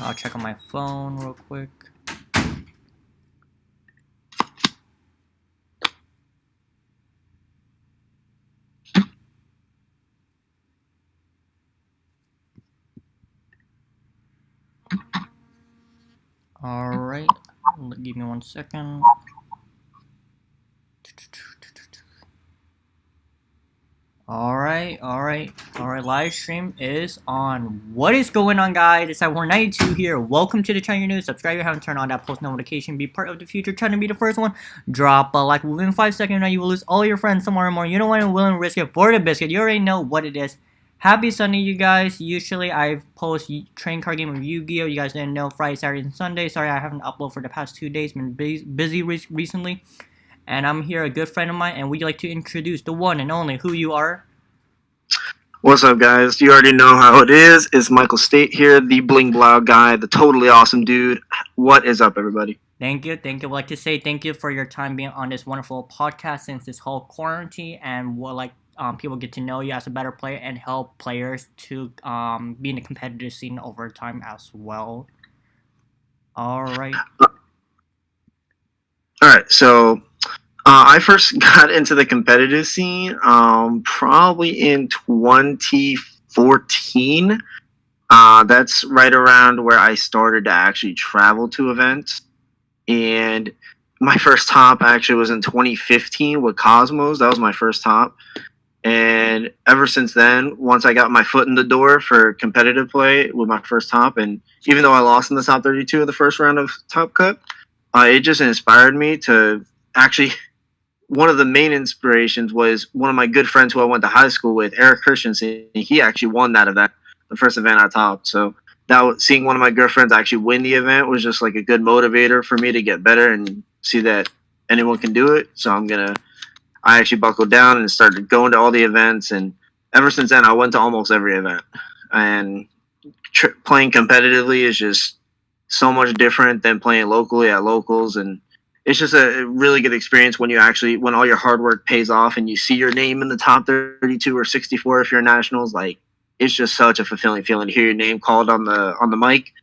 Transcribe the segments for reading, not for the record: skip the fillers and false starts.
I'll check on my phone real quick. Alright, give me 1 second. Alright, live stream is on. What is going on, guys? It's at 192 here. Welcome to the channel news. Subscribe if you haven't turned on that post notification. Be part of the future. Trying to be the first one. Drop a like within 5 seconds or you will lose all your friends tomorrow morning. You don't want to willing to risk it for the biscuit. You already know what it is. Happy Sunday, you guys. Usually I post train card game of Yu-Gi-Oh! You guys didn't know Friday, Saturday, and Sunday. Sorry I haven't uploaded for the past 2 days. Been busy recently. And I'm here, a good friend of mine, and we'd like to introduce the one and only who you are. What's up, guys? You already know how it is. It's Michael State here, the bling blow guy, the totally awesome dude. What is up, everybody? Thank you. I'd like to say thank you for your time being on this wonderful podcast since this whole quarantine, and people get to know you as a better player and help players to be in the competitive scene over time as well. All right. So I first got into the competitive scene probably in 2014. That's right around where I started to actually travel to events. And my first top actually was in 2015 with Cosmos. That was my first top. And ever since then, once I got my foot in the door for competitive play with my first top, and even though I lost in the top 32 of the first round of Top Cut, it just inspired me to actually, one of the main inspirations was one of my good friends who I went to high school with, Eric Christensen. He actually won that event, the first event I topped. So seeing one of my good friends actually win the event was just like a good motivator for me to get better and see that anyone can do it. So I actually buckled down and started going to all the events. And ever since then, I went to almost every event. And playing competitively is just so much different than playing locally at locals, and it's just a really good experience when all your hard work pays off and you see your name in the top 32 or 64 if you're nationals. Like, it's just such a fulfilling feeling to hear your name called on the mic.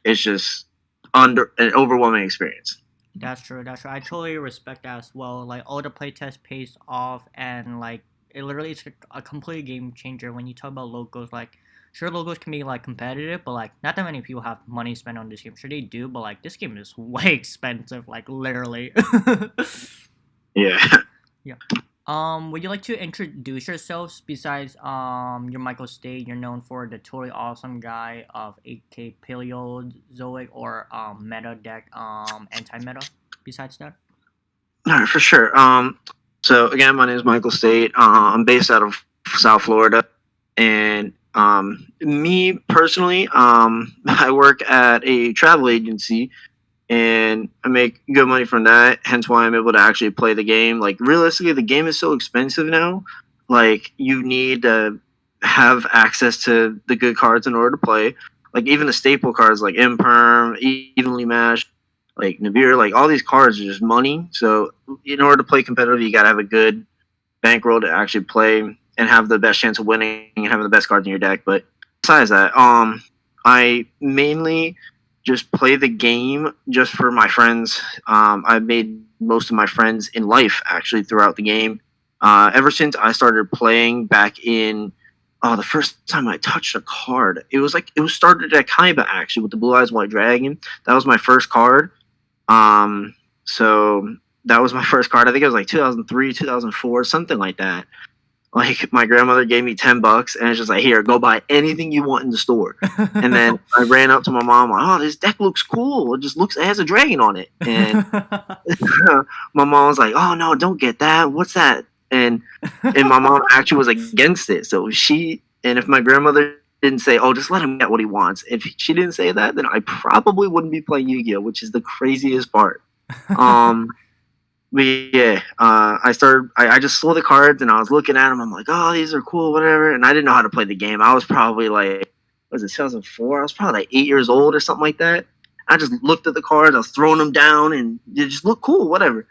It's just an overwhelming experience. That's true. I totally respect that as well. Like, all the playtest pays off, and like it literally is a complete game changer when you talk about locals. Like, sure, logos can be like competitive, but like not that many people have money spent on this game. Sure, they do, but like this game is way expensive, like literally. Yeah. Would you like to introduce yourselves? Besides, you're Michael State. You're known for the totally awesome guy of 8K Paleozoic or meta deck, anti-meta. Besides that. All right, for sure. So again, my name is Michael State. I'm based out of South Florida, and me personally, I work at a travel agency, and I make good money from that. Hence why I'm able to actually play the game. Like, realistically, the game is so expensive now. Like, you need to have access to the good cards in order to play. Like, even the staple cards like Imperm, Evenly Matched, like Navir, like all these cards are just money. So in order to play competitive, you gotta have a good bankroll to actually play and have the best chance of winning and having the best cards in your deck. But besides that, I mainly just play the game just for my friends. I've made most of my friends in life actually throughout the game. Ever since I started playing back in the first time I touched a card, it was started at Kaiba actually with the Blue Eyes White Dragon. That was my first card. So that was my first card. I think it was like 2003, 2004, something like that. Like, my grandmother gave me $10, and it's just like, here, go buy anything you want in the store. And then I ran up to my mom, like, oh, this deck looks cool. It has a dragon on it. And my mom was like, oh no, don't get that. What's that? And my mom actually was against it. So if my grandmother didn't say, oh, just let him get what he wants, if she didn't say that, then I probably wouldn't be playing Yu-Gi-Oh, which is the craziest part. But yeah, I just saw the cards and I was looking at them. I'm like, oh, these are cool, whatever. And I didn't know how to play the game. I was probably like, was it 2004? I was probably like 8 years old or something like that. I just looked at the cards. I was throwing them down and they just look cool, whatever.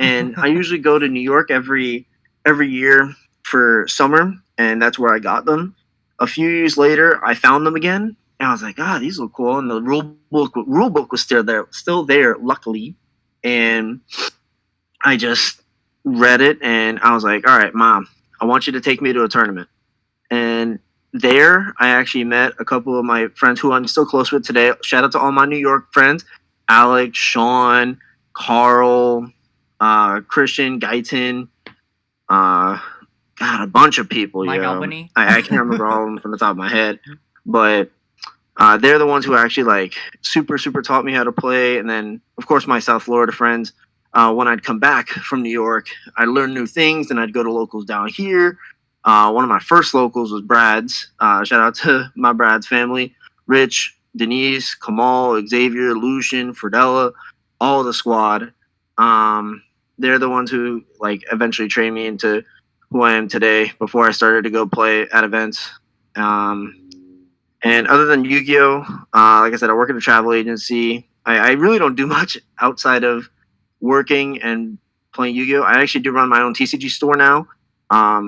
And I usually go to New York every year for summer, and that's where I got them. A few years later, I found them again, And I was like, these look cool. And the rule book was still there, luckily. And I just read it, and I was like, all right, Mom, I want you to take me to a tournament. And there, I actually met a couple of my friends who I'm still close with today. Shout out to all my New York friends: Alex, Sean, Carl, Christian, Guyton, God, a bunch of people. Mike Yeah, Albany. I can't remember all of them from the top of my head, but they're the ones who actually like super taught me how to play. And then, of course, my South Florida friends. When I'd come back from New York, I'd learn new things, and I'd go to locals down here. One of my first locals was Brad's. Shout out to my Brad's family: Rich, Denise, Kamal, Xavier, Lucian, Fridella, all the squad. They're the ones who like eventually trained me into who I am today. Before I started to go play at events. And other than Yu-Gi-Oh, like I said, I work at a travel agency. I really don't do much outside of working and playing Yu-Gi-Oh. I actually do run my own TCG store now.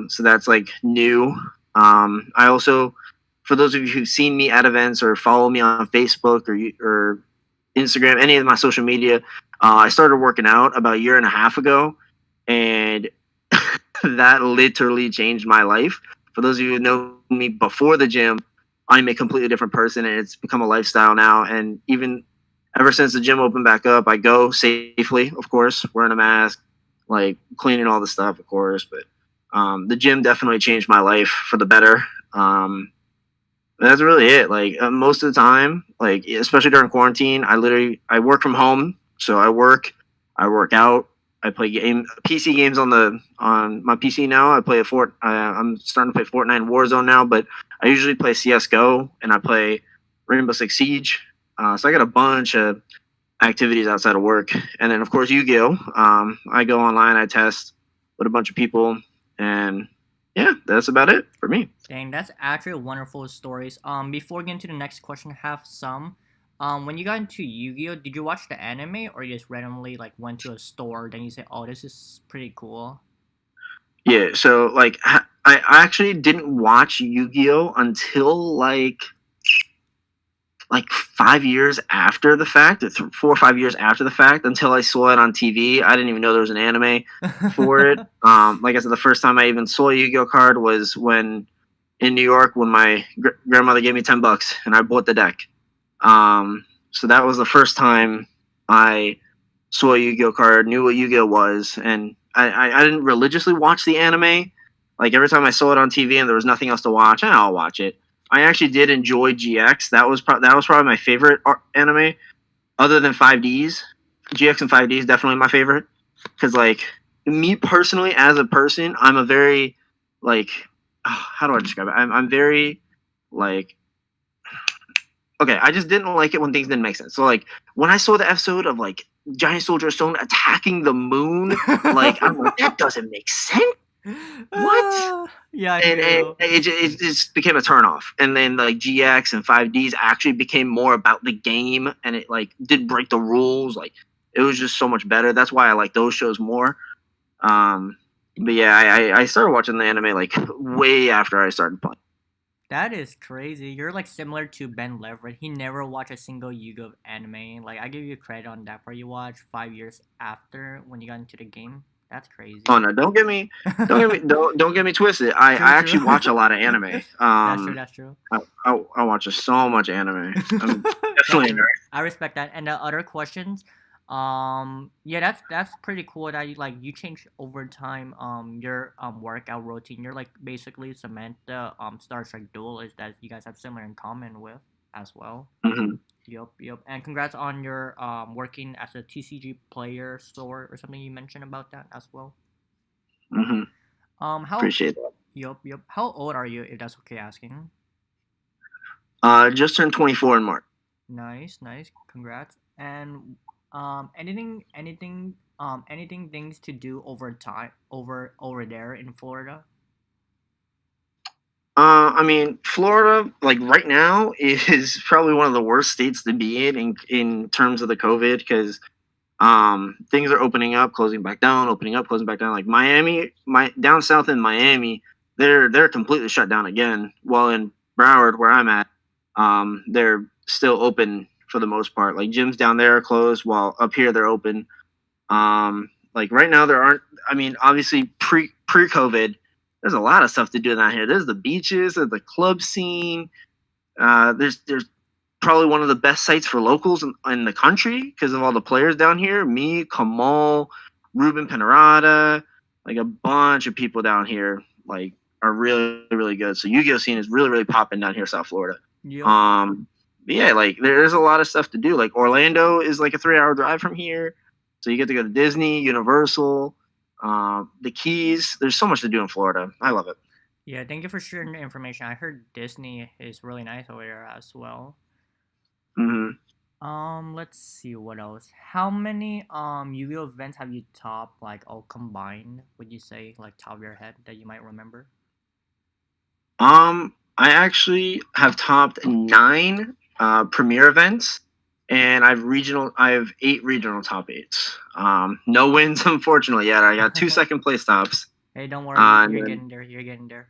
So that's like new. I also, for those of you who've seen me at events or follow me on Facebook or Instagram, any of my social media, I started working out about a year and a half ago, and that literally changed my life. For those of you who know me before the gym, I'm a completely different person, and it's become a lifestyle now. And even ever since the gym opened back up, I go safely, of course, wearing a mask, like cleaning all the stuff, of course. But the gym definitely changed my life for the better. That's really it. Like most of the time, like especially during quarantine, I work from home, so I work out, I play PC games on my PC now. I'm starting to play Fortnite and Warzone now, but I usually play CS:GO and I play Rainbow Six Siege. So I got a bunch of activities outside of work, and then of course Yu-Gi-Oh. I go online, I test with a bunch of people, and yeah, that's about it for me. Dang, that's actually wonderful stories. Before getting to the next question, I have some. When you got into Yu-Gi-Oh, did you watch the anime or you just randomly like went to a store, then you say, "Oh, this is pretty cool"? Yeah, so like I actually didn't watch Yu-Gi-Oh until like 5 years after the fact, 4 or 5 years after the fact, until I saw it on TV. I didn't even know there was an anime for it. Like I said, the first time I even saw a Yu-Gi-Oh card was when in New York when my grandmother gave me $10 and I bought the deck. So that was the first time I saw a Yu-Gi-Oh card, knew what Yu-Gi-Oh was, and I didn't religiously watch the anime. Like every time I saw it on TV and there was nothing else to watch, I'll watch it. I actually did enjoy GX. That was probably my favorite anime, other than 5Ds. GX and 5D is definitely my favorite because, like, me personally as a person, I'm a very like, how do I describe it? I'm very like, okay, I just didn't like it when things didn't make sense. So like when I saw the episode of like Giant Soldier Stone attacking the moon, like I'm like, that doesn't make sense. What? Yeah, I And feel. it just became a turnoff. And then like GX and 5Ds actually became more about the game, and it like did break the rules. Like it was just so much better. That's why I like those shows more. But yeah, I started watching the anime like way after I started playing. That is crazy. You're like similar to Ben Leverett. He never watched a single Yu-Gi-Oh anime. Like I give you credit on that part. You watched 5 years after when you got into the game. That's crazy. Oh no, don't get me twisted. I True, actually true. watch a lot of anime. That's true. That's true. I watch so much anime. I'm definitely a Dang, nerd. I respect that. And the other questions, yeah, that's pretty cool that you change over time. Your workout routine. You're like basically Samantha. Star Trek duelist that you guys have similar in common with as well. Hmm. Yup, yup. And congrats on your working as a TCG player store or something you mentioned about that as well. Hmm. How Appreciate that. yup, yup. How old are you if that's okay asking? Just turned 24 in March. Nice, nice. Congrats. And anything things to do over time over there in Florida? I mean, Florida, like right now, is probably one of the worst states to be in terms of the COVID because things are opening up, closing back down, opening up, closing back down. Like Miami, my down south in Miami, they're completely shut down again. While in Broward, where I'm at. They're still open for the most part. Like gyms down there are closed, while up here they're open. Like right now there aren't. I mean, obviously pre COVID, there's a lot of stuff to do down here. There's the beaches, there's the club scene. There's probably one of the best sites for locals in the country because of all the players down here. Me, Kamal, Ruben Penarada, like a bunch of people down here, like are really really good. So Yu-Gi-Oh scene is really really popping down here, South Florida. Yep. But yeah, like there's a lot of stuff to do. Like Orlando is like a 3 hour drive from here, so you get to go to Disney, Universal, the Keys. There's so much to do in Florida. I love it. Yeah, thank you for sharing the information. I heard Disney is really nice over there as well. Hmm. Let's see what else. How many Yu-Gi-Oh events have you topped, like all combined? Would you say, like top of your head that you might remember? I actually have topped 9 premier events, and I have 8 regional top eights. No wins, unfortunately, yet. I got 2 second place tops. Hey, don't worry, And you're then, getting there. You're getting there.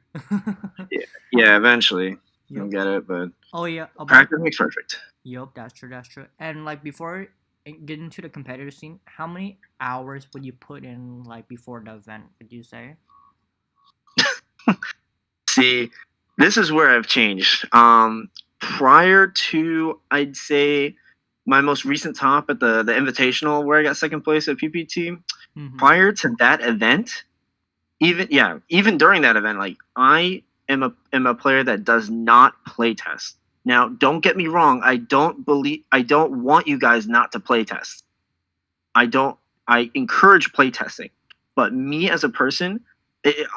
yeah, yeah, eventually I'll Yep. get it, but Oh yeah, about practice makes perfect. yep. That's true. That's true. And like before get into the competitive scene, how many hours would you put in like before the event? Would you say? See, this is where I've changed. Prior to, I'd say, my most recent top at the Invitational, where I got second place at PPT. Mm-hmm. Prior to that event, even during that event, like I am a player that does not play test. Now, don't get me wrong. I don't want you guys not to play test. I don't. I encourage playtesting, but me as a person,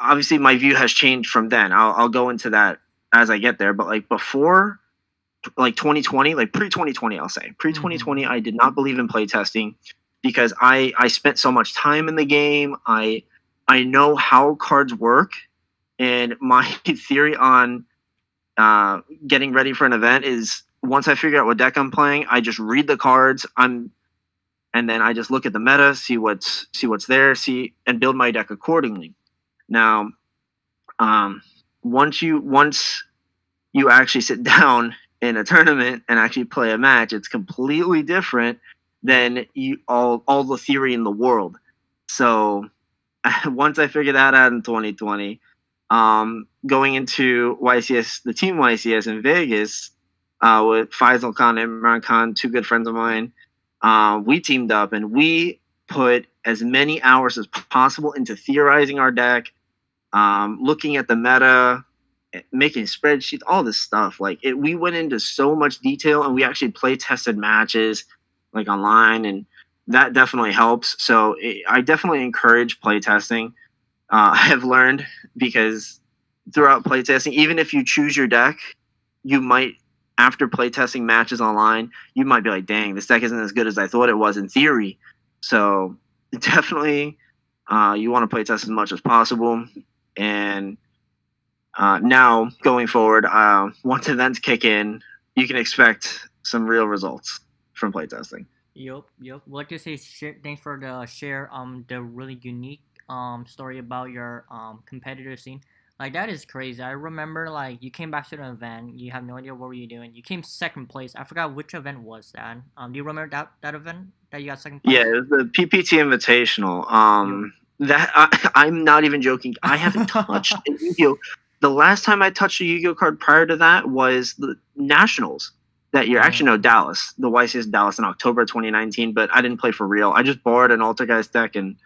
obviously my view has changed from then. I'll go into that as I get there. But like before, like 2020, like pre 2020, I'll say pre Mm-hmm. 2020, I did not believe in playtesting because I spent so much time in the game. I know how cards work, and my theory on getting ready for an event is once I figure out what deck I'm playing, I just read the cards. And then I just look at the meta, see what's there, see and build my deck accordingly. Now, um, once you actually sit down in a tournament and actually play a match, it's completely different than you all the theory in the world. So once I figured that out in 2020, going into YCS, the team YCS in Vegas, with Faisal Khan and Imran Khan, 2 good friends of mine, we teamed up and we put as many hours as possible into theorizing our deck, looking at the meta, making spreadsheets, all this stuff. Like we went into so much detail, and we actually play tested matches like online, and that definitely helps. So I definitely encourage play testing. I have learned because throughout playtesting, even if you choose your deck, you might, after playtesting matches online, you might be like, dang, this deck isn't as good as I thought it was in theory. So definitely, you want to playtest as much as possible. And now going forward, once events kick in, you can expect some real results from playtesting. Yep, yep. Like you say, thanks for the share. The really unique story about your competitor scene. Like that is crazy. I remember like you came back to the event. You have no idea what were you doing. You came second place. I forgot which event was that. Do you remember that event that you got second Yeah, place? it was the PPT Invitational. Yep. That I'm not even joking. I haven't touched a Yu-Gi-Oh. The last time I touched a Yu-Gi-Oh card prior to that was the Nationals that year. Actually, no, Damn. Dallas, the YCS Dallas in October 2019. But I didn't play for real. I just borrowed an Altergeist deck and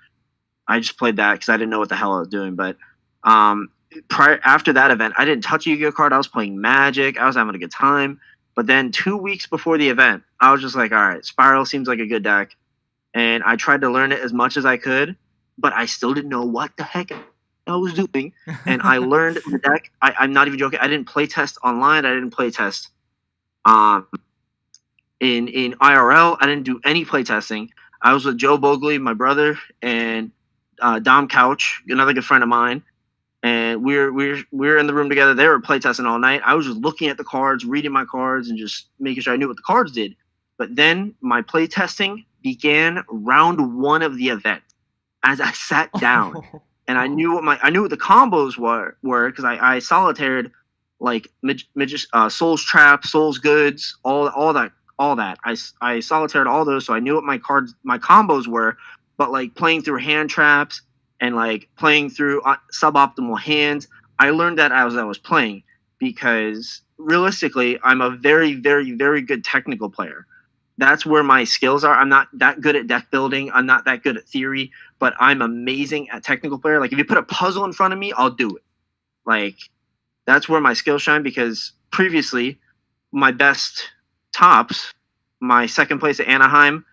I just played that because I didn't know what the hell I was doing. But prior after that event, I didn't touch a Yu-Gi-Oh card. I was playing Magic. I was having a good time. But then 2 weeks before the event, I was just like, all right, Spiral seems like a good deck, and I tried to learn it as much as I could, but I still didn't know what the heck I was doing. And I learned the deck. I'm not even joking. I didn't play test online. I didn't play test um, in IRL. I didn't do any play testing. I was with Joe Bogley, my brother, and Dom Couch, another good friend of mine. And we're in the room together. They were playtesting all night. I was just looking at the cards, reading my cards, and just making sure I knew what the cards did. But then my playtesting began round 1 of the event as I sat down, Oh. and I knew what the combos were because I solitaired like Souls Trap, Souls Goods, all that. I solitaired all those, so I knew what my combos were. But like playing through hand traps and like playing through suboptimal hands, I learned that as I was playing, because realistically, I'm a very, very, very good technical player. That's where my skills are. I'm not that good at deck building. I'm not that good at theory, but I'm amazing at technical player. Like if you put a puzzle in front of me, I'll do it. Like that's where my skills shine, because previously my best tops, my second place at Anaheim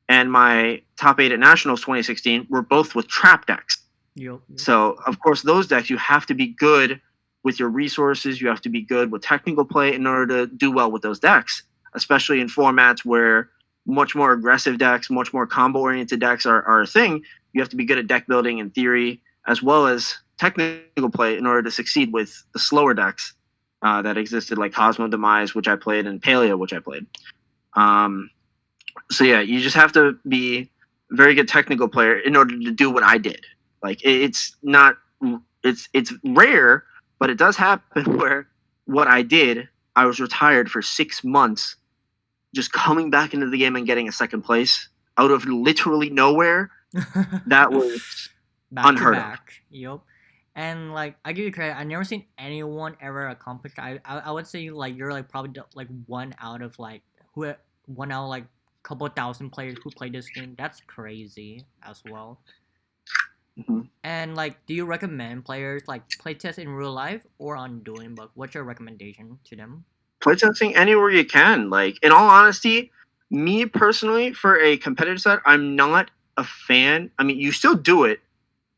and my top 8 at Nationals 2016 were both with trap decks. Yep. So, of course, those decks, you have to be good with your resources. You have to be good with technical play in order to do well with those decks, especially in formats where much more aggressive decks, much more combo-oriented decks are a thing. You have to be good at deck building and theory, as well as technical play, in order to succeed with the slower decks that existed, like Cosmo Demise, which I played, and Paleo, which I played. So yeah, you just have to be a very good technical player in order to do what I did. Like it's not, it's rare, but it does happen where what I did, I was retired for 6 months, just coming back into the game and getting a second place out of literally nowhere. That was back unheard to of. back. Yep. And like I give you credit, I've never seen anyone ever accomplish that. I would say like you're like probably like one out of like who one out of like couple thousand players who play this game. That's crazy as well. Mm-hmm. And like, do you recommend players like playtest in real life or on Dueling Book? What's your recommendation to them? Playtesting anywhere you can. Like, in all honesty, me personally, for a competitive side, I'm not a fan. I mean, you still do it,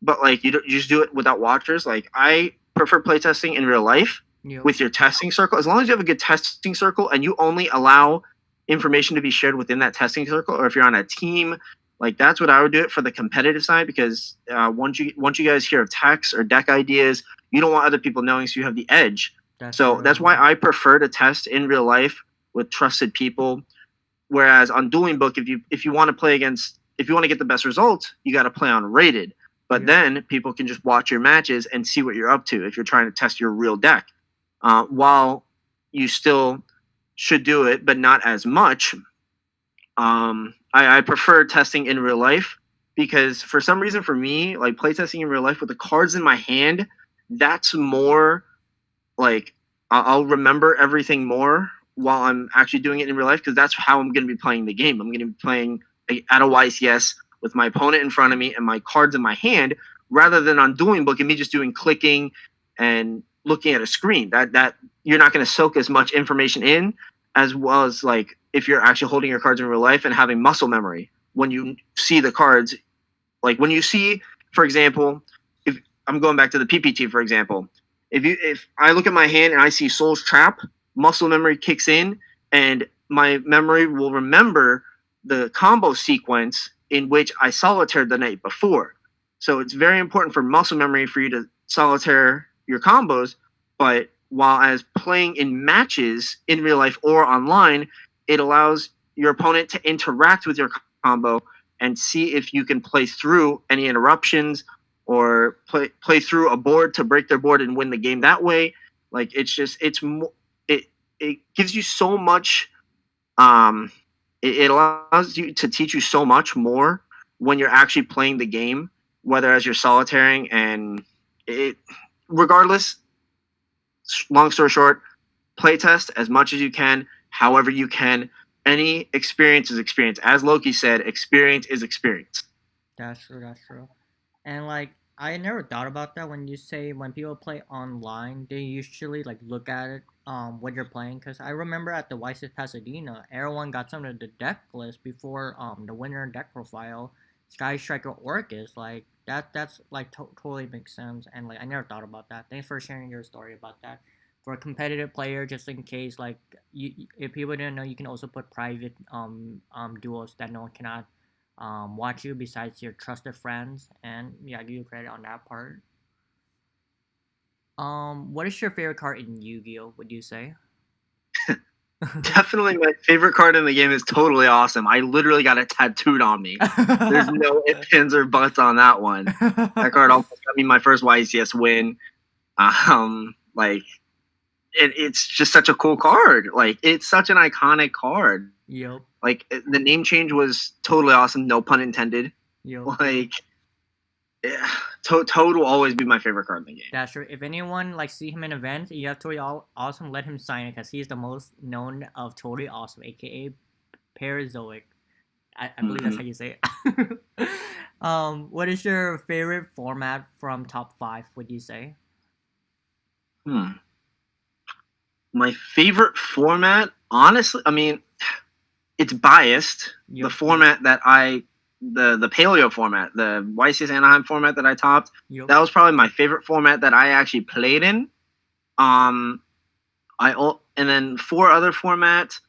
but like you just do it without watchers. Like, I prefer playtesting in real life Yep. with your testing circle. As long as you have a good testing circle and you only allow information to be shared within that testing circle, or if you're on a team, like that's what I would do it for the competitive side, because once you guys hear of techs or deck ideas, you don't want other people knowing, so you have the edge. That's why I prefer to test in real life with trusted people. Whereas on Dueling Book, if you want to play against, if you want to get the best results, you got to play on rated. But then people can just watch your matches and see what you're up to if you're trying to test your real deck. While you still should do it, but not as much. I prefer testing in real life, because for some reason for me, like playtesting in real life with the cards in my hand, that's more like I'll remember everything more while I'm actually doing it in real life, because that's how I'm going to be playing the game. I'm going to be playing at a YCS with my opponent in front of me and my cards in my hand, rather than on Dueling Book and me just doing clicking and looking at a screen. That you're not going to soak as much information in, as well as like if you're actually holding your cards in real life and having muscle memory when you see the cards. Like when you see, for example, if I'm going back to the PPT, for example, if I look at my hand and I see Soul's Trap, muscle memory kicks in, and my memory will remember the combo sequence in which I solitaired the night before. So it's very important for muscle memory for you to solitaire your combos, but while as playing in matches in real life or online, it allows your opponent to interact with your combo and see if you can play through any interruptions or play through a board to break their board and win the game that way. Like it gives you so much. It allows you to teach you so much more when you're actually playing the game, whether as you're solitaring, and regardless. Long story short, playtest as much as you can, however you can. Any experience is experience. As Loki said, experience is experience. That's true. That's true. And like I never thought about that when you say when people play online, they usually like look at it what you're playing. Cause I remember at the YCS Pasadena, everyone got some of the deck list before the winner deck profile, Sky Striker Orcus. Like that's like totally makes sense. And like I never thought about that. Thanks for sharing your story about that. For a competitive player, just in case like if people didn't know, you can also put private duos that no one cannot watch you besides your trusted friends, and yeah, I give you credit on that part. What is your favorite card in Yu-Gi-Oh? Would you say? Definitely my favorite card in the game is Totally Awesome. I literally got it tattooed on me. There's no ifs, ands, or buts on that one. That card almost got me my first YCS win. Like it's just such a cool card. Like, it's such an iconic card. Yep. Like, the name change was totally awesome. No pun intended. Yep. Like, yeah, Toad will always be my favorite card in the game. That's true. If anyone like see him in events, you have Totally Awesome, let him sign it because he's the most known of Totally Awesome, aka Parazoic. I believe that's how you say it. What is your favorite format from top 5? Would you say? My favorite format, honestly, I mean, it's biased. Yep. The format that the Paleo format, the YCS Anaheim format that I topped, Yep. that was probably my favorite format that I actually played in. And then 4 other formats.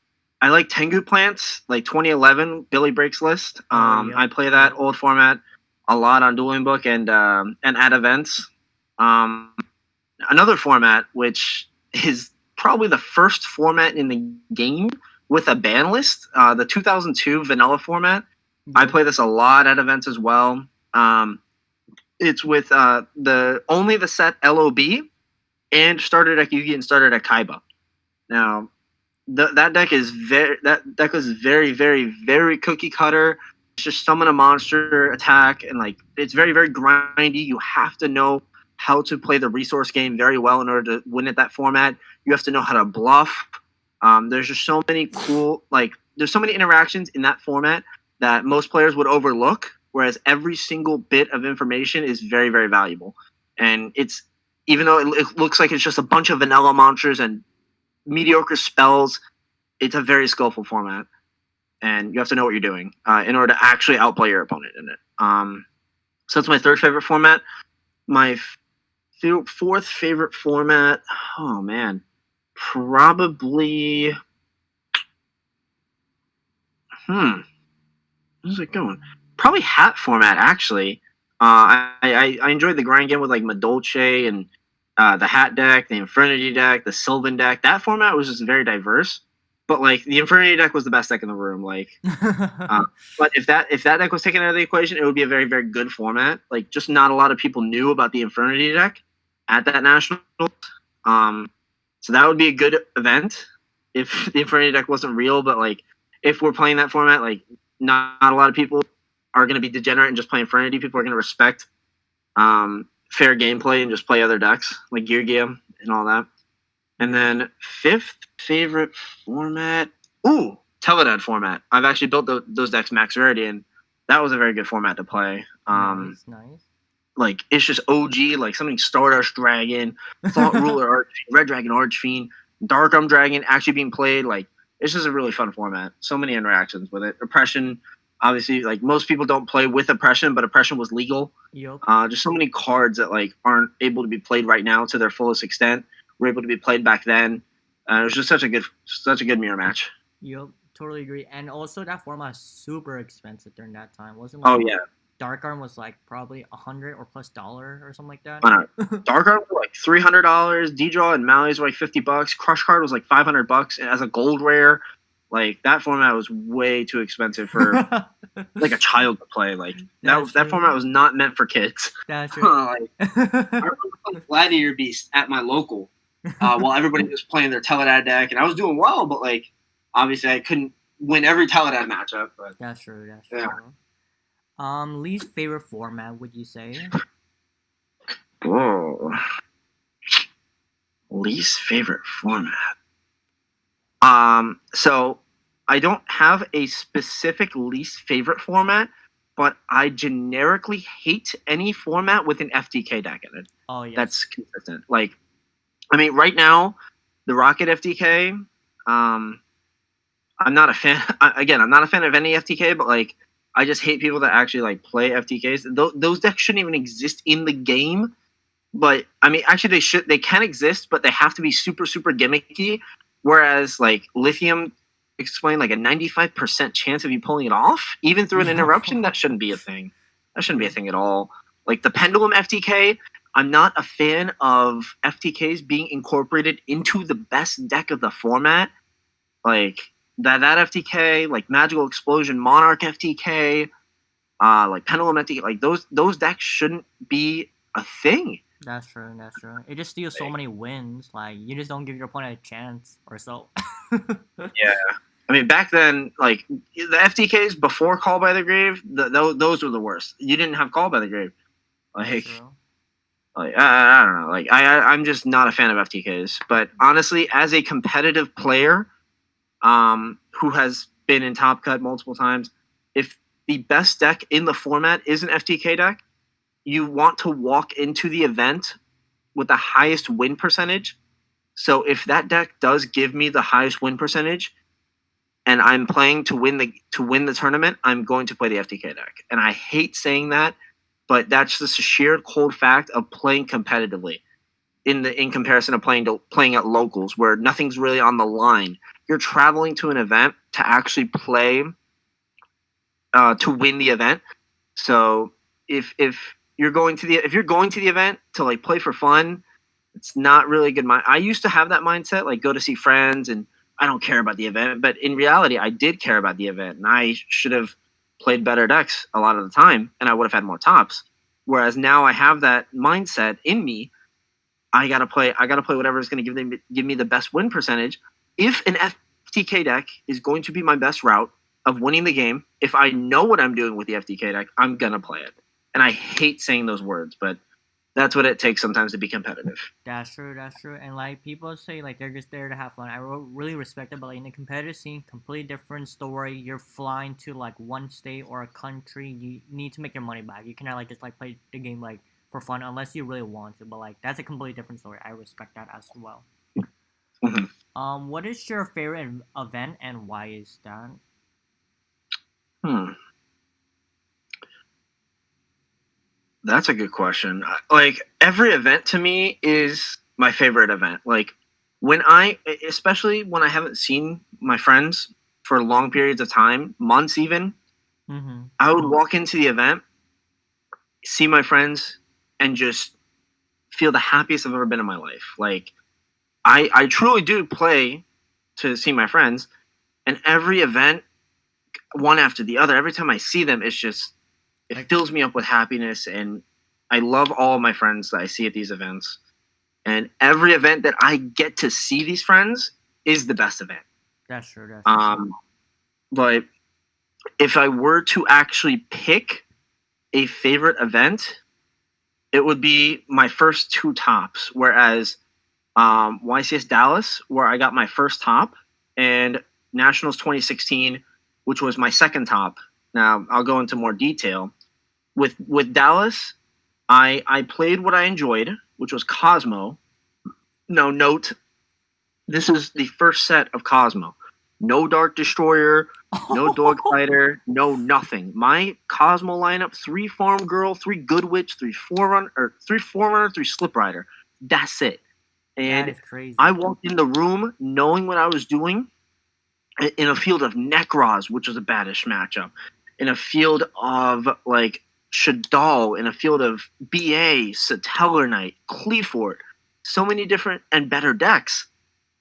I like Tengu Plants, like 2011 Billy Breaks list. Yep. I play that old format a lot on Dueling Book and at events. Another format, which is probably the first format in the game with a ban list, the 2002 vanilla format. Yep. I play this a lot at events as well. It's with only the set LOB and starter deck Yugi and starter deck Kaiba. Now, that deck is very, very, very cookie cutter. It's just summon a monster, attack, and like it's very, very grindy. You have to know how to play the resource game very well in order to win at that format. You have to know how to bluff. There's just so many cool, like, there's so many interactions in that format that most players would overlook, whereas every single bit of information is very, very valuable. And it's, even though it looks like it's just a bunch of vanilla monsters and mediocre spells, it's a very skillful format. And you have to know what you're doing in order to actually outplay your opponent in it. So that's my 3rd favorite format. My 4th favorite format, oh man, probably, where's it going? Probably hat format, actually. I enjoyed the grind game with like Madolche and the hat deck, the Infernity deck, the Sylvan deck. That format was just very diverse. But like the Infernity deck was the best deck in the room. Like, but if that deck was taken out of the equation, it would be a very, very good format. Like, just not a lot of people knew about the Infernity deck at that national. So that would be a good event if the Infernity deck wasn't real. But like, if we're playing that format, like, not a lot of people are going to be degenerate and just play Infernity. People are going to respect fair gameplay and just play other decks like YUGIOH and all that. And then 5th favorite format, Teledad format. I've actually built those decks max rarity, and that was a very good format to play. Nice. Like, it's just OG, like something Stardust Dragon, Thought Ruler Archfiend, Red Dragon Archfiend, Dark Arm Dragon actually being played. Like, it's just a really fun format. So many interactions with it. Oppression, obviously, like, most people don't play with Oppression, but Oppression was legal. Yep. Just so many cards that like aren't able to be played right now to their fullest extent were able to be played back then. It was just such a good mirror match. Yep, totally agree. And also that format was super expensive during that time, wasn't it? Oh yeah, Dark Arm was like probably $100 or plus or something like that. Dark Arm was like $300. D-Draw and Malleus were like $50. Crush Card was like $500 as a gold rare. Like, that format was way too expensive for like a child to play. Like, that format was not meant for kids. That's true. Like, I remember playing Gladiator Beast at my local while everybody was playing their Teledad deck, and I was doing well, but like, obviously I couldn't win every Teledad matchup. But That's true. yeah. Least favorite format, would you say? Whoa. Least favorite format. So I don't have a specific least favorite format, but I generically hate any format with an FTK deck in it. Oh yeah. That's consistent. Like, I mean, right now, the Rocket FTK, I'm not a fan. I'm not a fan of any FTK, but like, I just hate people that actually like play FTKs. Those decks shouldn't even exist in the game. But I mean, actually, they can exist, but they have to be super, super gimmicky. Whereas like Lithium explained like a 95% chance of you pulling it off, even through an interruption. That shouldn't be a thing. That shouldn't be a thing at all. Like the Pendulum FTK, I'm not a fan of FTKs being incorporated into the best deck of the format. Like that FTK, like Magical Explosion, Monarch FTK, like Pendulum FTK, like those decks shouldn't be a thing. That's true. That's true. It just steals so many wins. Like you just don't give your opponent a chance or so. Yeah. I mean, back then, like the FTKs before Call by the Grave, those were the worst. You didn't have Call by the Grave. That's Like, true. I don't know. Like, I'm just not a fan of FTKs. But honestly, as a competitive player, who has been in Top Cut multiple times, if the best deck in the format is an FTK deck, you want to walk into the event with the highest win percentage. So if that deck does give me the highest win percentage, and I'm playing to win the tournament, I'm going to play the FTK deck. And I hate saying that, but that's just a sheer cold fact of playing competitively in comparison to playing at locals where nothing's really on the line. You're traveling to an event to actually play to win the event. So if you're going to the event to like play for fun, it's not really good. I used to have that mindset, like go to see friends and I don't care about the event. But in reality, I did care about the event, and I should have played better decks a lot of the time, and I would have had more tops. Whereas now I have that mindset in me. I gotta play. I gotta play whatever is going to give me the best win percentage. If an FTK deck is going to be my best route of winning the game, if I know what I'm doing with the FTK deck, I'm gonna play it. And I hate saying those words, but that's what it takes sometimes to be competitive. That's true. That's true. And like people say, like they're just there to have fun. I really respect it. But like in the competitive scene, completely different story. You're flying to like one state or a country. You need to make your money back. You cannot like just like play the game like for fun unless you really want to. But like that's a completely different story. I respect that as well. Mhm. What is your favorite event and why is that? Hmm. That's a good question. Like every event to me is my favorite event. Like especially when I haven't seen my friends for long periods of time, months even, Mm-hmm. I would walk into the event, see my friends, and just feel the happiest I've ever been in my life. Like I truly do play to see my friends, and every event, one after the other, every time I see them, it Like fills me up with happiness, and I love all of my friends that I see at these events. And every event that I get to see these friends is the best event. that's true. That's true. Um, but if I were to actually pick a favorite event, it would be my first two tops. Whereas YCS Dallas, where I got my first top, and Nationals 2016, which was my second top. Now I'll go into more detail. With Dallas, I played what I enjoyed, which was Cosmo. No, note, this is the first set of Cosmo. No Dark Destroyer, no Dogfighter, no nothing. My Cosmo lineup: three Farm Girl, three Good Witch, three Forerunner, three Slip Rider. That's it. That And is crazy. I walked in the room knowing what I was doing in a field of Necros, which was a baddish matchup, in a field of like Shadal, in a field of BA, Satellar Knight, Cleafort, so many different and better decks.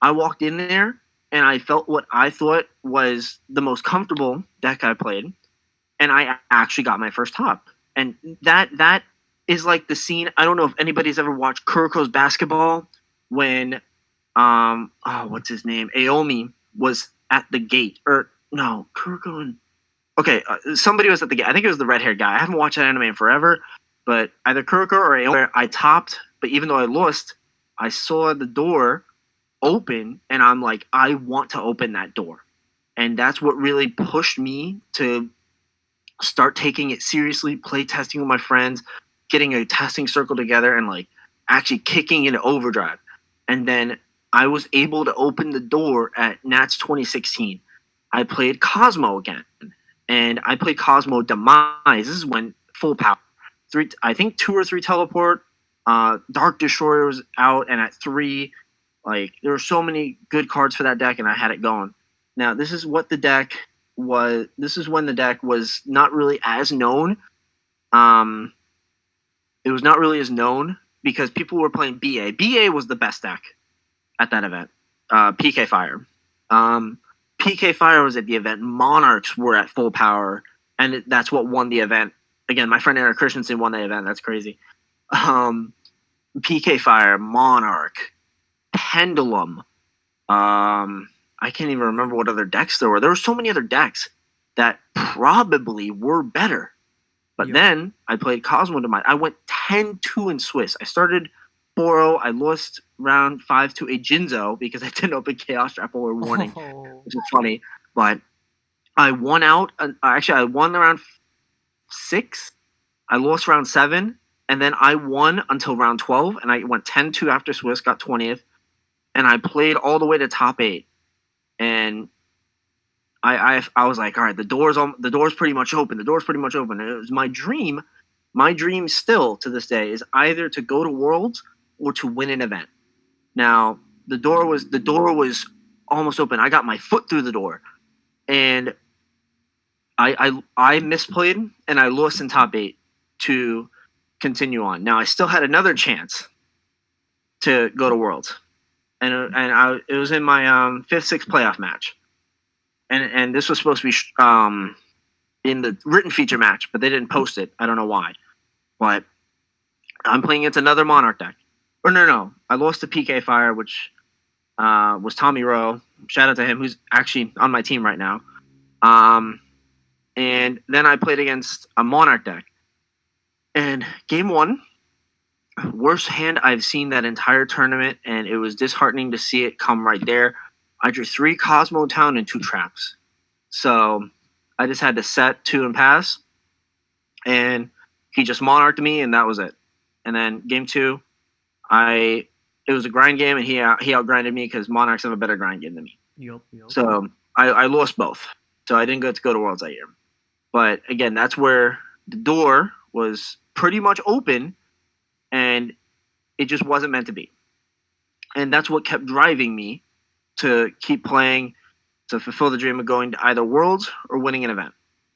I walked in there and I felt what I thought was the most comfortable deck I played, and I actually got my first top. And that is like the scene. I don't know if anybody's ever watched Kuroko's Basketball when what's his name, Aomi was at the gate, or no, Kuroko and okay, somebody was at the gate. I think it was the red haired guy. I haven't watched that anime in forever, but either Kuroko or Aomi. I topped, but even though I lost, I saw the door open, and I'm like, I want to open that door, and that's what really pushed me to start taking it seriously, play testing with my friends, getting a testing circle together, and like actually kicking into overdrive. And then I was able to open the door at Nats 2016. I played Cosmo again, and I played Cosmo Demise. This is when full power, I think two or three teleport. Dark Destroyer was out, and at three, like there were so many good cards for that deck, and I had it going. Now this is what the deck was. This is when the deck was not really as known. Um, it was not really as known because people were playing BA. BA was the best deck at that event. PK Fire. PK Fire was at the event. Monarchs were at full power, and that's what won the event. Again, my friend Eric Christensen won the event. That's crazy. PK Fire, Monarch, Pendulum. I can't even remember what other decks there were. There were so many other decks that probably were better. But then I played Cosmo to mine. I went 10-2 in Swiss. I started 4-0. I lost round 5 to a Jinzo because I didn't open Chaos Trap or Warning, which is funny. But I won out. Actually, I won around 6. I lost round 7. And then I won until round 12. And I went 10-2 after Swiss, got 20th. And I played all the way to top 8. And I was like, all right, the door's pretty much open. The door's pretty much open. And it was my dream. My dream still to this day is either to go to Worlds or to win an event. Now the door was almost open. I got my foot through the door, and I misplayed and I lost in top 8 to continue on. Now I still had another chance to go to Worlds, and it was in my 5th, 6th playoff match. And this was supposed to be in the written feature match, but they didn't post it. I don't know why. But I'm playing against another Monarch deck. Or no. I lost to PK Fire, which was Tommy Rowe. Shout out to him, who's actually on my team right now. And then I played against a Monarch deck. And game 1, worst hand I've seen that entire tournament, and it was disheartening to see it come right there. I drew 3 Cosmo Town and 2 traps. So I just had to set 2 and pass. And he just monarched me, and that was it. And then game 2, it was a grind game, and he outgrinded me because Monarchs have a better grind game than me. Yep. So I lost both. So I didn't get to go to Worlds that year. But again, that's where the door was pretty much open, and it just wasn't meant to be. And that's what kept driving me to keep playing, to fulfill the dream of going to either Worlds or winning an event.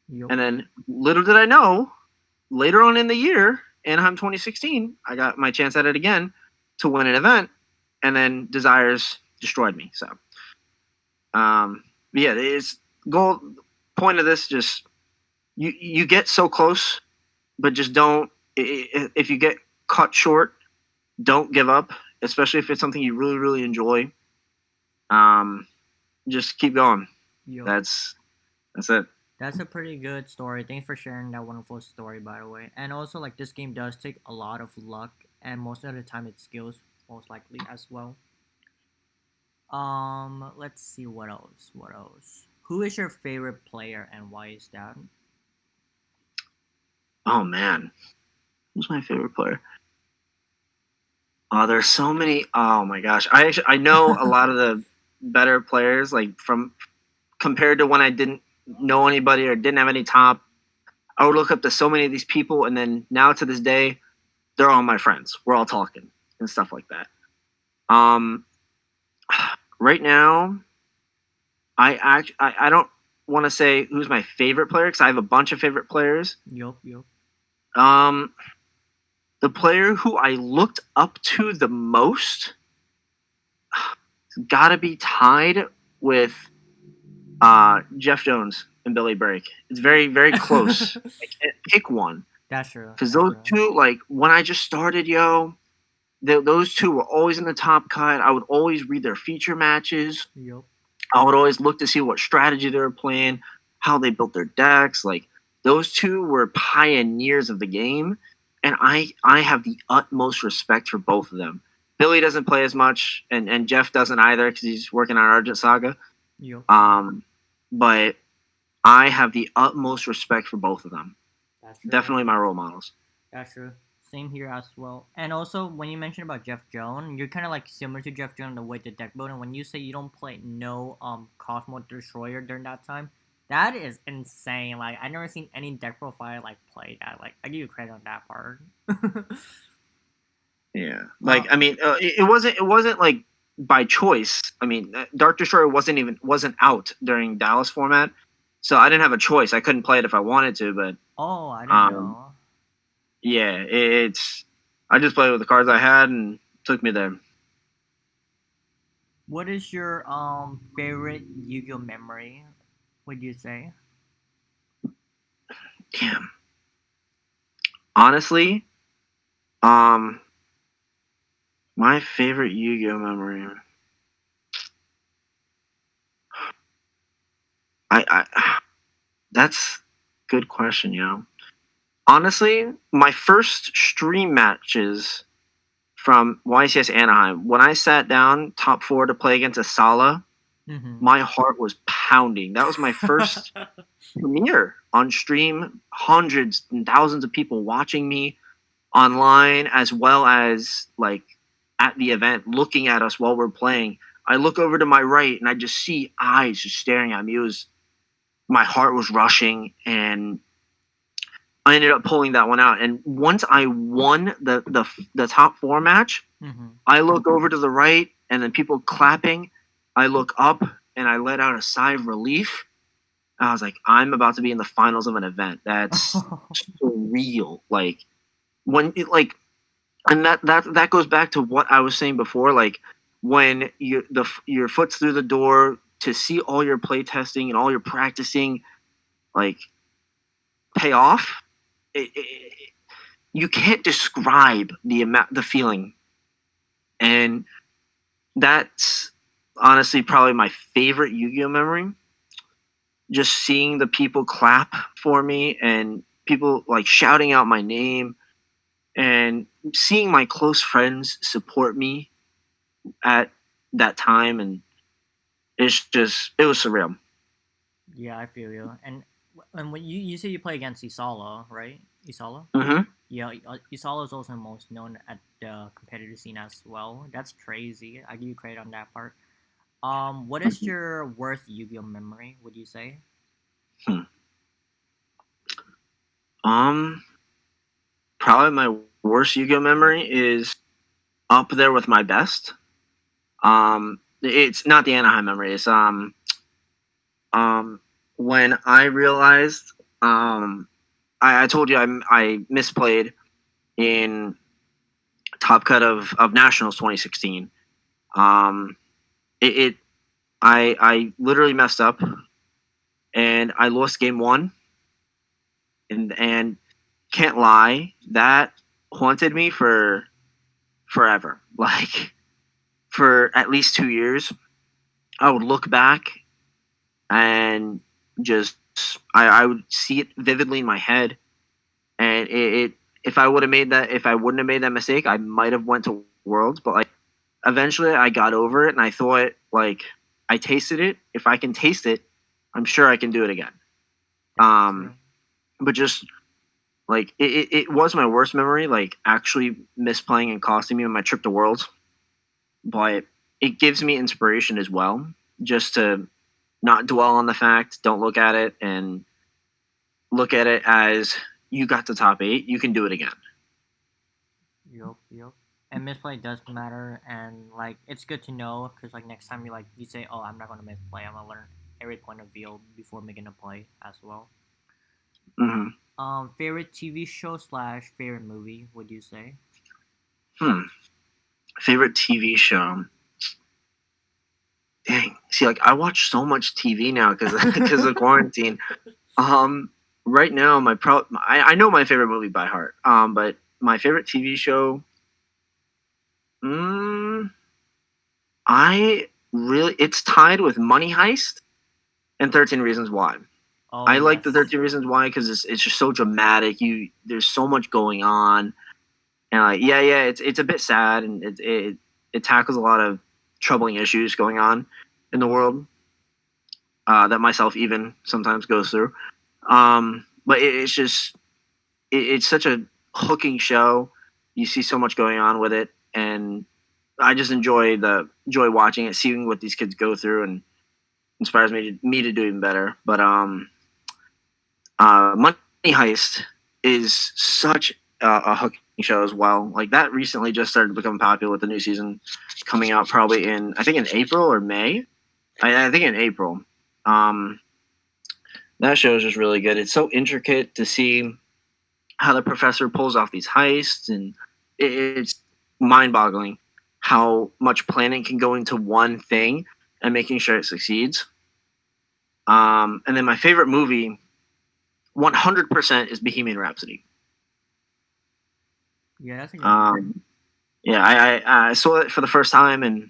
Yep. And then little did I know, later on in the year, Anaheim 2016, I got my chance at it again to win an event, and then Desires destroyed me. So, yeah, it's goal. Point of this, just you get so close, but just don't. If you get cut short, don't give up, especially if it's something you really, really enjoy. Just keep going. Yep. That's it. That's a pretty good story. Thanks for sharing that wonderful story, by the way. And also, like, this game does take a lot of luck, and most of the time it's skills, most likely as well. Let's see what else. Who is your favorite player, and why is that? Oh man, who's my favorite player? Oh, there's so many. Oh my gosh, I know a lot of the better players, like from compared to when I didn't know anybody or didn't have any top. I would look up to so many of these people, and then now to this day, they're all my friends. We're all talking and stuff like that. Right now, I don't want to say who's my favorite player because I have a bunch of favorite players. Yup. The player who I looked up to the most got to be tied with Jeff Jones and Billy Brake. It's very, very close. I can't pick one. That's true. Because those two, like, when I just started, those two were always in the top cut. I would always read their feature matches. Yup. I would always look to see what strategy they were playing, how they built their decks. Like, those two were pioneers of the game, and I have the utmost respect for both of them. Billy doesn't play as much, and Jeff doesn't either because he's working on Argent Saga. Yup. But I have the utmost respect for both of them. That's true. Definitely my role models. That's true. Same here as well. And also, when you mentioned about Jeff Jones, you're kind of like similar to Jeff Jones in the way the deck build. And when you say you don't play no Cosmo Destroyer during that time, that is insane. Like, I never seen any deck profile like play that. Like, I give you credit on that part. Yeah, like I mean, it wasn't like by choice. I mean, Dark Destroyer wasn't out during Dallas format, so I didn't have a choice. I couldn't play it if I wanted to, but Oh, I didn't know. yeah, I just played with the cards I had and took me there. What is your favorite Yu-Gi-Oh memory? Would you say? Damn. Honestly, My favorite Yu-Gi-Oh memory. I that's a good question, you know. Honestly, my first stream matches from YCS Anaheim, when I sat down top four to play against Asala, Mm-hmm. my heart was pounding. That was my first premiere on stream. Hundreds and thousands of people watching me online, as well as like at the event, looking at us while we're playing. I look over to my right and I just see eyes just staring at me. It was my heart was rushing, and I ended up pulling that one out. And once I won the top four match, Mm-hmm. I look over to the right, and then people clapping. I look up and I let out a sigh of relief. I was like, I'm about to be in the finals of an event. That's surreal. Like when it like, and that goes back to what I was saying before. Like when your foot's through the door to see all your play testing and all your practicing like pay off. You can't describe the feeling, and that's honestly probably my favorite Yu-Gi-Oh memory. Just seeing the people clap for me and people like shouting out my name and seeing my close friends support me at that time, and it was surreal. Yeah, I feel you. And when you say you play against Isala, right? Isala? Hmm. Yeah, Isala is also most known at the competitive scene as well. That's crazy. I give you credit on that part. What is your worst Yu-Gi-Oh memory? Would you say? Hmm. Um, Probably my worst Yu-Gi-Oh memory is up there with my best. It's not the Anaheim memory. It's um when I realized I told you I misplayed in Top Cut of Nationals 2016. Um, it I literally messed up and I lost game one, and can't lie, that haunted me for forever. Like for at least 2 years, I would look back and just I would see it vividly in my head, and if I would have made that if I wouldn't have made that mistake, I might have went to Worlds, but like eventually I got over it, and I thought like I tasted it. If I can taste it, I'm sure I can do it again. That's true. Um, but just like it was my worst memory, like actually misplaying and costing me on my trip to Worlds, but it gives me inspiration as well, just to not dwell on the fact, don't look at it, and look at it as you got to top eight, you can do it again. Yup, yup. And misplay does matter, and like it's good to know because like next time you say, "Oh, I'm not gonna misplay. I'm gonna learn every point of view before making a play as well." Hmm. Favorite TV show slash favorite movie? Would you say? Favorite TV show? Dang, see, like I watch so much TV now because because of quarantine. Um, right now, I know my favorite movie by heart. But my favorite TV show, mm, I really it's tied with Money Heist and 13 Reasons Why. Oh I like the yes. 13 Reasons Why because it's just so dramatic. There's so much going on, and like yeah, it's a bit sad, and it tackles a lot of troubling issues going on in the world, that myself even sometimes goes through. But it's just it's such a hooking show. You see so much going on with it, and I just enjoy watching it, seeing what these kids go through, and inspires me to do even better. But Money Heist is such a hooking show as well. Like that recently just started to become popular with the new season coming out probably in I think in April or May. I think in April. Um, that show is just really good. It's so intricate to see how the professor pulls off these heists, and it's mind-boggling how much planning can go into one thing and making sure it succeeds. And then my favorite movie, 100%, is Bohemian Rhapsody. Yeah, that's a good movie. Um, Yeah, I saw it for the first time and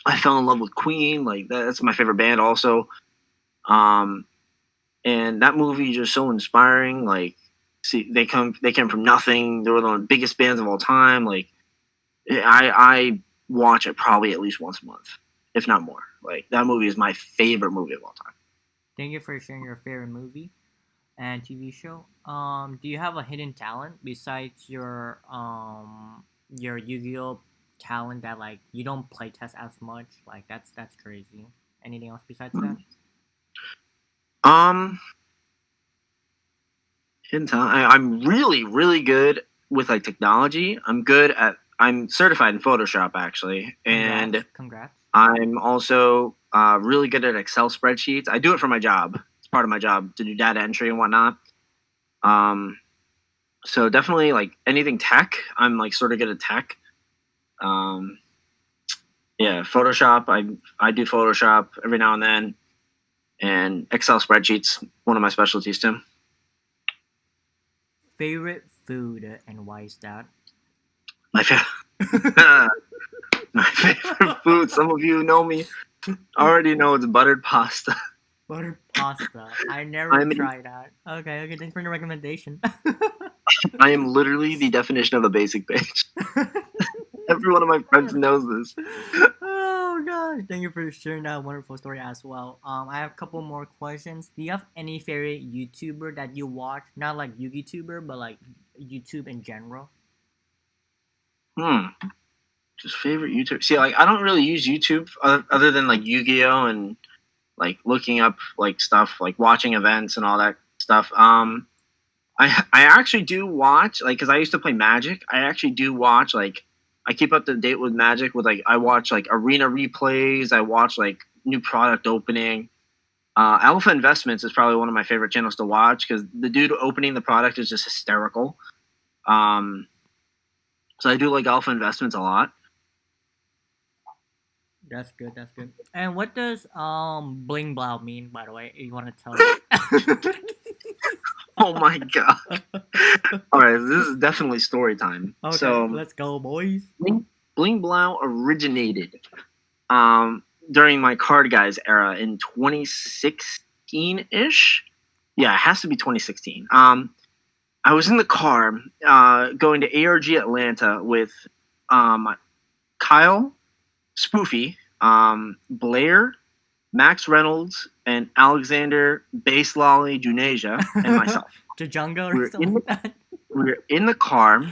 I fell in love with Queen. Like that's my favorite band also. Um, and that movie is just so inspiring. Like, see, they came from nothing. They were one of the biggest bands of all time. Like, I watch it probably at least once a month, if not more. Like that movie is my favorite movie of all time. Thank you for sharing your favorite movie and TV show. Do you have a hidden talent besides your Yu-Gi-Oh talent that like you don't play test as much? Like that's crazy. Anything else besides that? Um, hidden talent. I'm really good with like technology. I'm certified in Photoshop actually, Congrats, and congrats. I'm also really good at Excel spreadsheets. I do it for my job. It's part of my job to do data entry and whatnot. Um, so definitely like anything tech, I'm like sort of good at tech. Um, yeah, Photoshop. I do Photoshop every now and then, and Excel spreadsheets one of my specialties too. Favorite food and why is that? My favorite, my favorite food. Some of you know me already know it's buttered pasta. Buttered pasta. I never I'm tried that. Okay, okay. Thanks for the recommendation. I am literally the definition of a basic bitch. Every one of my friends knows this. Oh gosh, thank you for sharing that wonderful story as well. I have a couple more questions. Do you have any favorite YouTuber that you watch? Not like YouTuber, but like YouTube in general. Hmm. Just favorite YouTube. See, like I don't really use YouTube other than like Yu-Gi-Oh and like looking up like stuff, like watching events and all that stuff. I actually do watch like because I used to play Magic. I actually do watch like I keep up to date with Magic with like I watch like arena replays. I watch like new product opening. Alpha Investments is probably one of my favorite channels to watch because the dude opening the product is just hysterical. Um, so I do like Alpha Investments a lot. That's good. That's good. And what does bling blow mean? By the way, you want to tell us? Oh my god! All right, this is definitely story time. Okay, So let's go, boys. Bling Blau originated um, during my Card Guys era in 2016 ish. Yeah, it has to be 2016. I was in the car going to ARG Atlanta with um, Kyle, Spoofy, Blair, Max Reynolds, and Alexander Base Lolly Junasia, and myself. Jajunga We or were in something like that. we were in the car,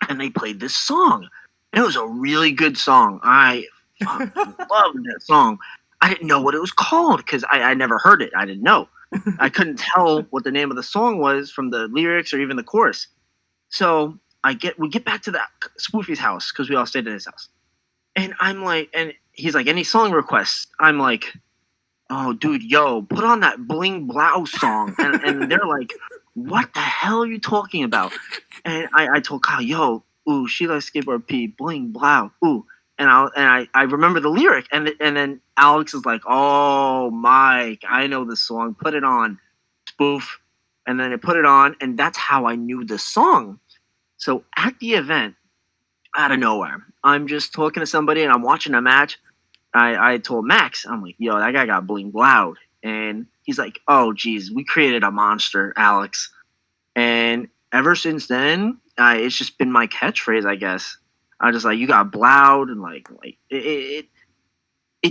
and they played this song. It was a really good song. I fucking loved that song. I didn't know what it was called because I never heard it. I didn't know. I couldn't tell what the name of the song was from the lyrics or even the chorus. So we get back to that Spoofy's house because we all stayed at his house, and I'm like, and he's like, any song requests? I'm like, oh, dude, yo, put on that Bling Blow song, and they're like, what the hell are you talking about? And I told Kyle, yo, ooh, she likes skateboard P, Bling Blow, ooh. I remember the lyric, and then Alex is like, "Oh, Mike, I know this song. Put it on, spoof." And then I put it on, and that's how I knew the song. So at the event, out of nowhere, I'm just talking to somebody, and I'm watching a match. I told Max, I'm like, "Yo, that guy got Bling Blowed," and he's like, "Oh, geez, we created a monster, Alex." And ever since then, it's just been my catchphrase, I guess. I just like you got blowed and like it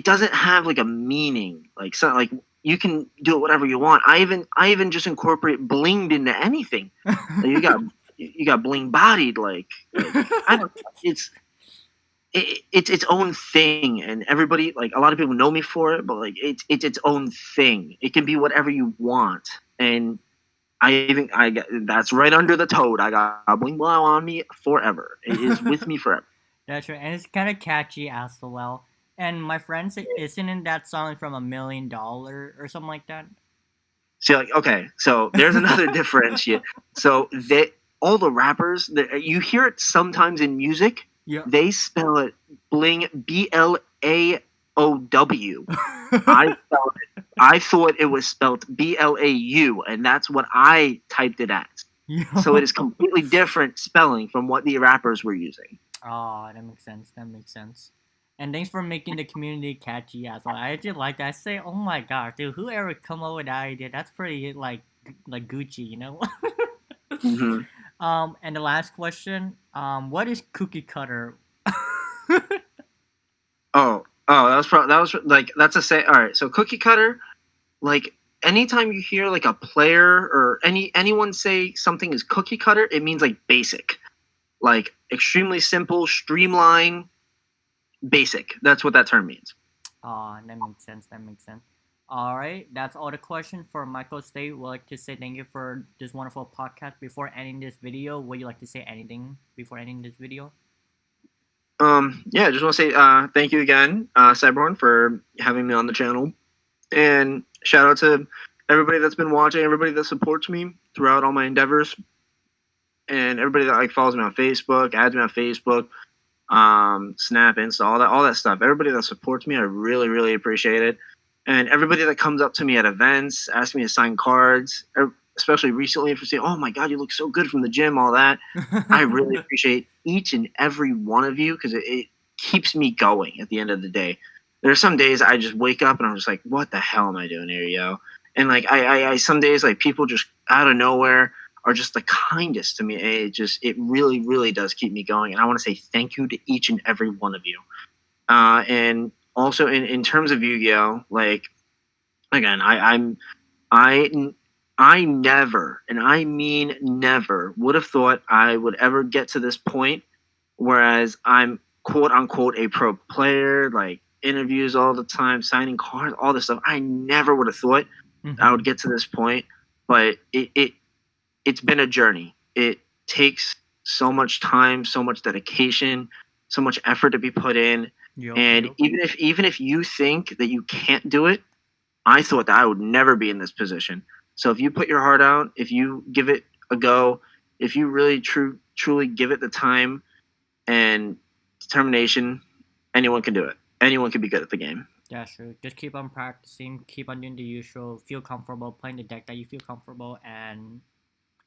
doesn't have like a meaning. Like so like you can do it whatever you want. I even just incorporate blinged into anything. Like, you got bling bodied like I don't it's it's its own thing and everybody like a lot of people know me for it but like it's its own thing. It can be whatever you want and I got that's right under the toad. I got bling blow on me forever. It is with me forever. That's right, and it's kind of catchy as well. And my friend said, isn't in that song from $1 million or something like that? See, like, okay, so there's another differentiate. So they all the rappers that you hear it sometimes in music, Yeah. they spell it bling Blaow. I spelled it. I thought it was spelled Blau, and that's what I typed it as. Yeah. So it is completely different spelling from what the rappers were using. Oh, that makes sense. That makes sense. And thanks for making the community catchy as well. I actually like that. I say, oh my gosh, dude, whoever come up with that idea, that's pretty like Gucci, you know. Hmm. And the last question, what is cookie cutter? Oh, that was like that's a say. All right, so cookie cutter, like anytime you hear like a player or anyone say something is cookie cutter, it means like basic, like extremely simple, streamline, basic. That's what that term means. That makes sense. That makes sense. All right, that's all the questions for Michael State. Would like to say thank you for this wonderful podcast. Before ending this video, would you like to say anything before ending this video? Yeah, I just want to say thank you again, Cyborn, for having me on the channel, and shout out to everybody that's been watching, everybody that supports me throughout all my endeavors, and everybody that like follows me on Facebook, adds me on Facebook, Snap, Insta, all that stuff. Everybody that supports me, I really, really appreciate it. And everybody that comes up to me at events, asks me to sign cards, especially recently, for saying, "Oh my God, you look so good from the gym," all that. I really appreciate each and every one of you because it keeps me going. At the end of the day, there are some days I just wake up and I'm just like, "What the hell am I doing here, yo?" And like I some days like people just out of nowhere are just the kindest to me. It really, really does keep me going. And I want to say thank you to each and every one of you. And also in terms of Yu-Gi-Oh, like again, I I never, and I mean never, would have thought I would ever get to this point. Whereas I'm quote unquote a pro player, like interviews all the time, signing cards, all this stuff. I never would have thought I would Mhm. get to this point, but it's been a journey. It takes so much time, so much dedication, so much effort to be put in. Yup, And yup. even if you think that you can't do it, I thought that I would never be in this position. So if you put your heart out, if you give it a go, if you really truly give it the time and determination, anyone can do it. Anyone can be good at the game. That's true. Just keep on practicing, keep on doing the usual, feel comfortable playing the deck that you feel comfortable, and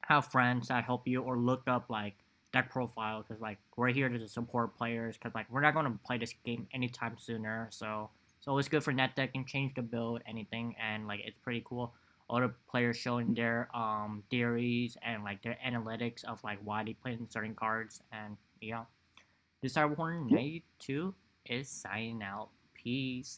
have friends that help you or look up like deck profile because like we're here to support players because like we're not going to play this game anytime sooner. So it's always good for net deck and change the build, anything, and like it's pretty cool. All the players showing their theories and like their analytics of like why they play in certain cards, and yeah. This is our Warner 92 is signing out. Peace.